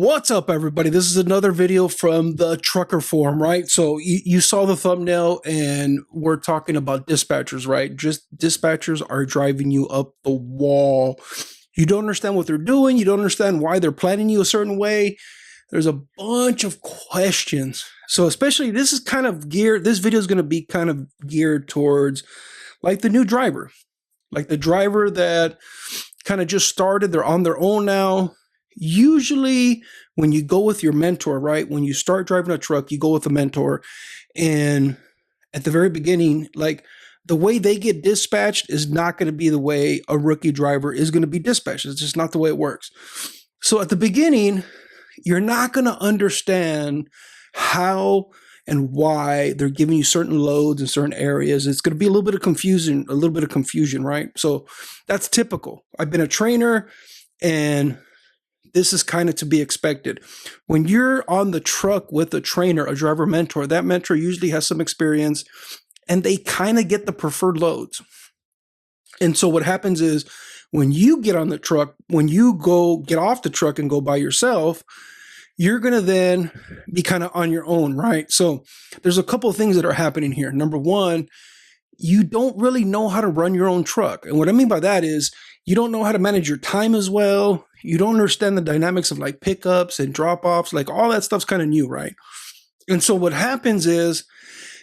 What's up, everybody? This is another video from the Trucker Forum, right? So you saw the thumbnail and we're talking about dispatchers, right? Just dispatchers are driving you up the wall. You don't understand what they're doing. You don't understand why they're planning you a certain way. There's a bunch of questions. So especially this video is going to be kind of geared towards like the new driver, like the driver that kind of just started. They're on their own now. Usually when you go with your mentor, right? When you start driving a truck, you go with a mentor. And at the very beginning, like the way they get dispatched is not going to be the way a rookie driver is going to be dispatched. It's just not the way it works. So at the beginning, you're not going to understand how and why they're giving you certain loads in certain areas. It's going to be a little bit of confusion, right? So that's typical. I've been a trainer, and this is kind of to be expected. When you're on the truck with a trainer, a driver mentor, that mentor usually has some experience and they kind of get the preferred loads. And so what happens is when you get on the truck, when you go get off the truck and go by yourself, you're going to then be kind of on your own, right? So there's a couple of things that are happening here. Number one, you don't really know how to run your own truck. And what I mean by that is you don't know how to manage your time as well. You don't understand the dynamics of like pickups and drop-offs, like all that stuff's kind of new, right? And so what happens is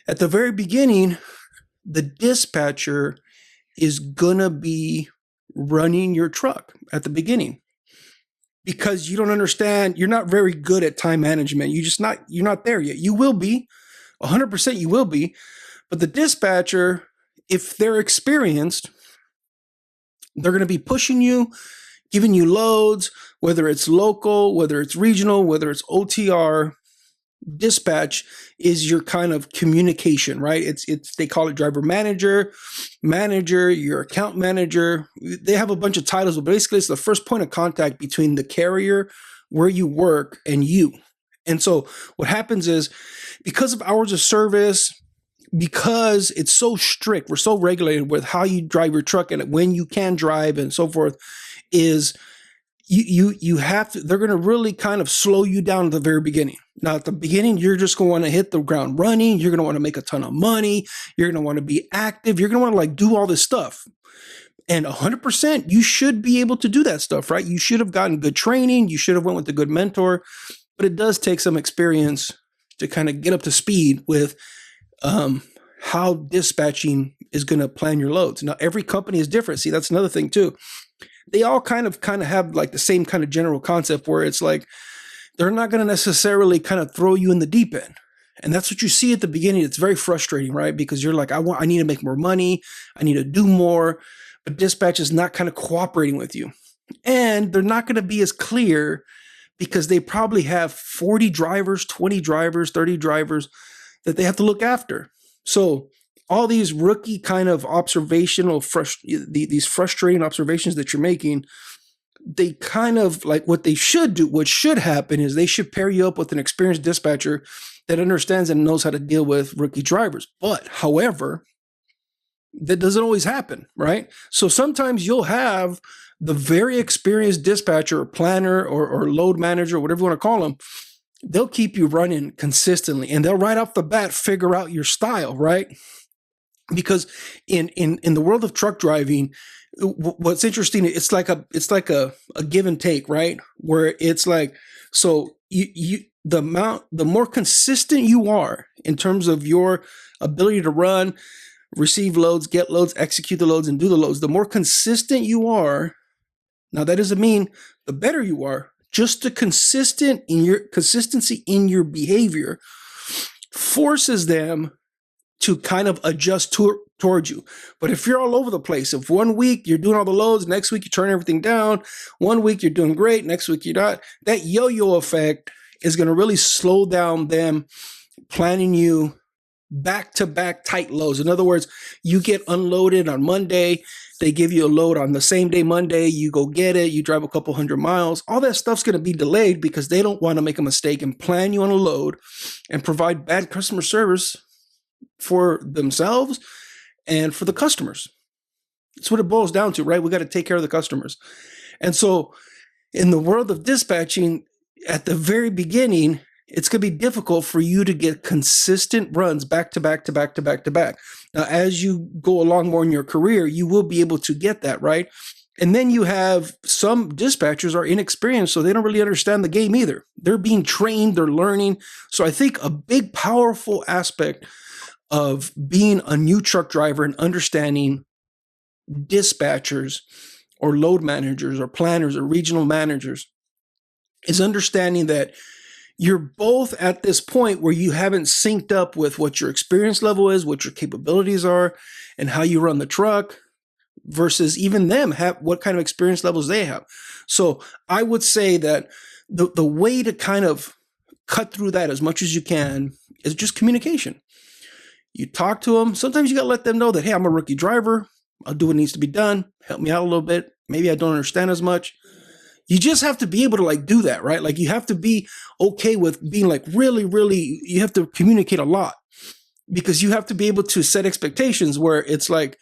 at the very beginning, the dispatcher is gonna be running your truck at the beginning because you don't understand, you're not very good at time management. You're not there yet. You will be, 100% you will be, but the dispatcher, if they're experienced, they're gonna be pushing you, giving you loads, whether it's local, whether it's regional, whether it's OTR. Dispatch is your kind of communication, right? They call it driver manager, your account manager. They have a bunch of titles, but basically it's the first point of contact between the carrier where you work and you. And so what happens is because of hours of service, because it's so strict, we're so regulated with how you drive your truck and when you can drive and so forth, is you have to, they're going to really kind of slow you down at the very beginning. Now at the beginning, you're just going to want to hit the ground running. You're going to want to make a ton of money. You're going to want to be active. You're going to want to like do all this stuff. And 100%, you should be able to do that stuff, right? You should have gotten good training. You should have went with a good mentor, but it does take some experience to kind of get up to speed with how dispatching is going to plan your loads. Now, every company is different. See, that's another thing too. They all kind of have like the same kind of general concept where it's like, they're not going to necessarily kind of throw you in the deep end. And that's what you see at the beginning. It's very frustrating, right? Because you're like, I need to make more money. I need to do more, but dispatch is not kind of cooperating with you. And they're not going to be as clear because they probably have 40 drivers, 20 drivers, 30 drivers that they have to look after. So all these rookie kind of these frustrating observations that you're making, they kind of like what should happen is they should pair you up with an experienced dispatcher that understands and knows how to deal with rookie drivers. But however, that doesn't always happen, right? So sometimes you'll have the very experienced dispatcher or planner or load manager, or whatever you want to call them. They'll keep you running consistently and they'll right off the bat figure out your style, right? Because in the world of truck driving, what's interesting, it's like a give and take, right? Where it's like, so the more consistent you are in terms of your ability to run, receive loads, get loads, execute the loads, and do the loads, the more consistent you are. Now that doesn't mean the better you are, just the consistency in your behavior forces them to kind of adjust towards you. But if you're all over the place, if 1 week you're doing all the loads, next week you turn everything down, 1 week you're doing great, next week you're not, that yo-yo effect is going to really slow down them planning you back-to-back tight loads. In other words, you get unloaded on Monday, they give you a load on the same day Monday, you go get it, you drive a couple 100 miles, all that stuff's going to be delayed because they don't want to make a mistake and plan you on a load and provide bad customer service for themselves and for the customers. That's what it boils down to, right? We got to take care of the customers. And so in the world of dispatching, at the very beginning, it's going to be difficult for you to get consistent runs back to back to back to back to back. Now, as you go along more in your career, you will be able to get that, right? And then you have some dispatchers are inexperienced, so they don't really understand the game either. They're being trained, they're learning. So I think a big, powerful aspect of being a new truck driver and understanding dispatchers or load managers or planners or regional managers is understanding that you're both at this point where you haven't synced up with what your experience level is, what your capabilities are, and how you run the truck versus even them have what kind of experience levels they have. So I would say that the way to kind of cut through that as much as you can is just communication. You talk to them. Sometimes you got to let them know that, hey, I'm a rookie driver. I'll do what needs to be done. Help me out a little bit. Maybe I don't understand as much. You just have to be able to like do that, right? Like you have to be okay with being like really, you have to communicate a lot because you have to be able to set expectations where it's like,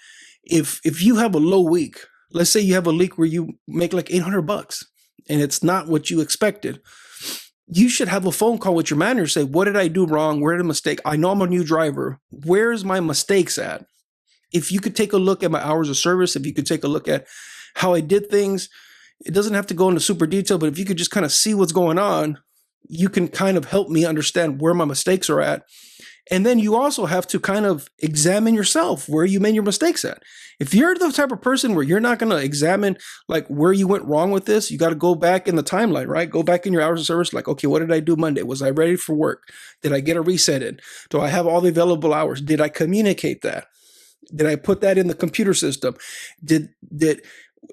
if you have a low week, let's say you have a week where you make like $800 and it's not what you expected, you should have a phone call with your manager, say, what did I do wrong? Where did I mistake? I know I'm a new driver. Where's my mistakes at? If you could take a look at my hours of service, if you could take a look at how I did things, it doesn't have to go into super detail, but if you could just kind of see what's going on, you can kind of help me understand where my mistakes are at. And then you also have to kind of examine yourself where you made your mistakes at. If you're the type of person where you're not going to examine like where you went wrong with this, you got to go back in the timeline, right? Go back in your hours of service. Like, okay, what did I do Monday? Was I ready for work? Did I get a reset in? Do I have all the available hours? Did I communicate that? Did I put that in the computer system? Did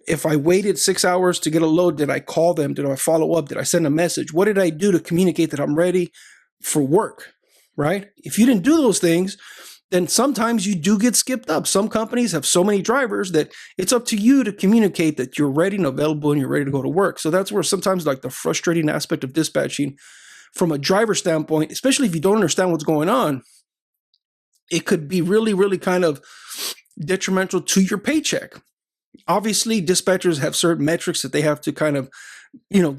if I waited 6 hours to get a load, did I call them? Did I follow up? Did I send a message? What did I do to communicate that I'm ready for work? Right? If you didn't do those things, then sometimes you do get skipped up. Some companies have so many drivers that it's up to you to communicate that you're ready and available and you're ready to go to work. So that's where sometimes like the frustrating aspect of dispatching from a driver standpoint, especially if you don't understand what's going on, it could be really kind of detrimental to your paycheck. Obviously, dispatchers have certain metrics that they have to kind of,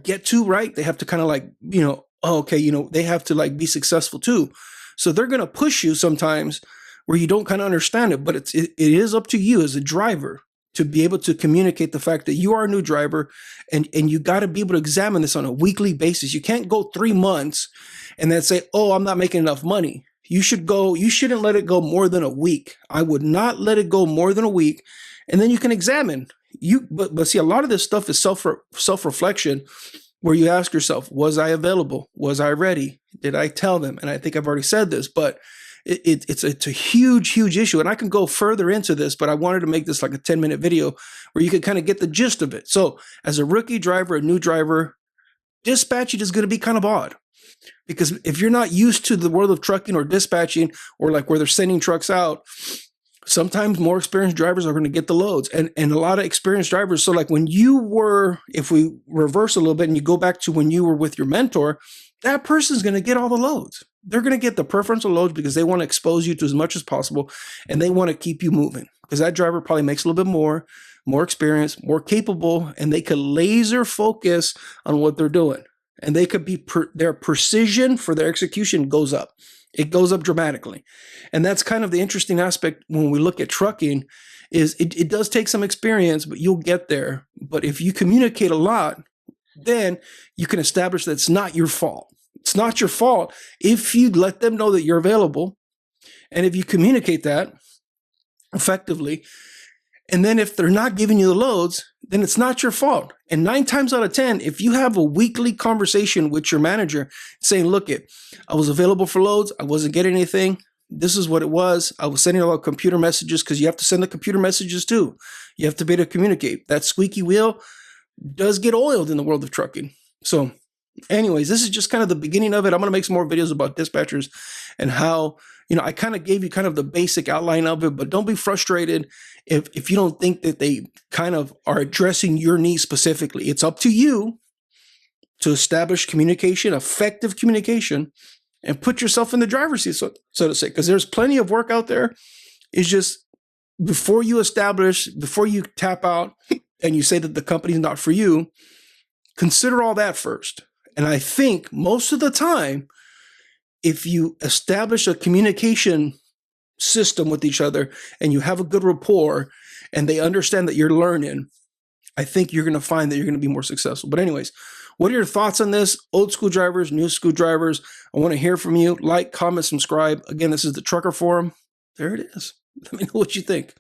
get to, right? They have to kind of like, they have to like be successful too. So they're going to push you sometimes where you don't kind of understand it, but it is up to you as a driver to be able to communicate the fact that you are a new driver and you got to be able to examine this on a weekly basis. You can't go 3 months and then say, oh, I'm not making enough money. You shouldn't let it go more than a week. I would not let it go more than a week. And then you can examine but see, a lot of this stuff is self-reflection where you ask yourself, was I available? Was I ready? Did I tell them? And I think I've already said this, but it's a huge issue. And I can go further into this, but I wanted to make this like a 10-minute video where you can kind of get the gist of it. So as a rookie driver, a new driver, dispatching is going to be kind of odd. Because if you're not used to the world of trucking or dispatching or like where they're sending trucks out, sometimes more experienced drivers are going to get the loads and a lot of experienced drivers. So like if we reverse a little bit and you go back to when you were with your mentor, that person's going to get all the loads. They're going to get the preferential loads because they want to expose you to as much as possible and they want to keep you moving because that driver probably makes a little bit more experience, more capable, and they could laser focus on what they're doing. And they could be their precision for their execution goes up. It goes up dramatically. And that's kind of the interesting aspect when we look at trucking is it does take some experience, but you'll get there. But if you communicate a lot, then you can establish that it's not your fault. It's not your fault if you let them know that you're available. And if you communicate that effectively, and then if they're not giving you the loads, then it's not your fault. And 9 times out of 10, if you have a weekly conversation with your manager saying, look, I was available for loads. I wasn't getting anything. This is what it was. I was sending a lot of computer messages because you have to send the computer messages too. You have to be able to communicate. That squeaky wheel does get oiled in the world of trucking. So anyways, this is just kind of the beginning of it. I'm going to make some more videos about dispatchers and how, I kind of gave you kind of the basic outline of it, but don't be frustrated if you don't think that they kind of are addressing your needs specifically. It's up to you to establish communication, effective communication, and put yourself in the driver's seat, so to say, because there's plenty of work out there. It's just before you tap out and you say that the company's not for you, consider all that first. And I think most of the time, if you establish a communication system with each other and you have a good rapport and they understand that you're learning, I think you're going to find that you're going to be more successful. But anyways, what are your thoughts on this? Old school drivers, new school drivers. I want to hear from you. Like, comment, subscribe. Again, this is the Trucker Forum. There it is. Let me know what you think.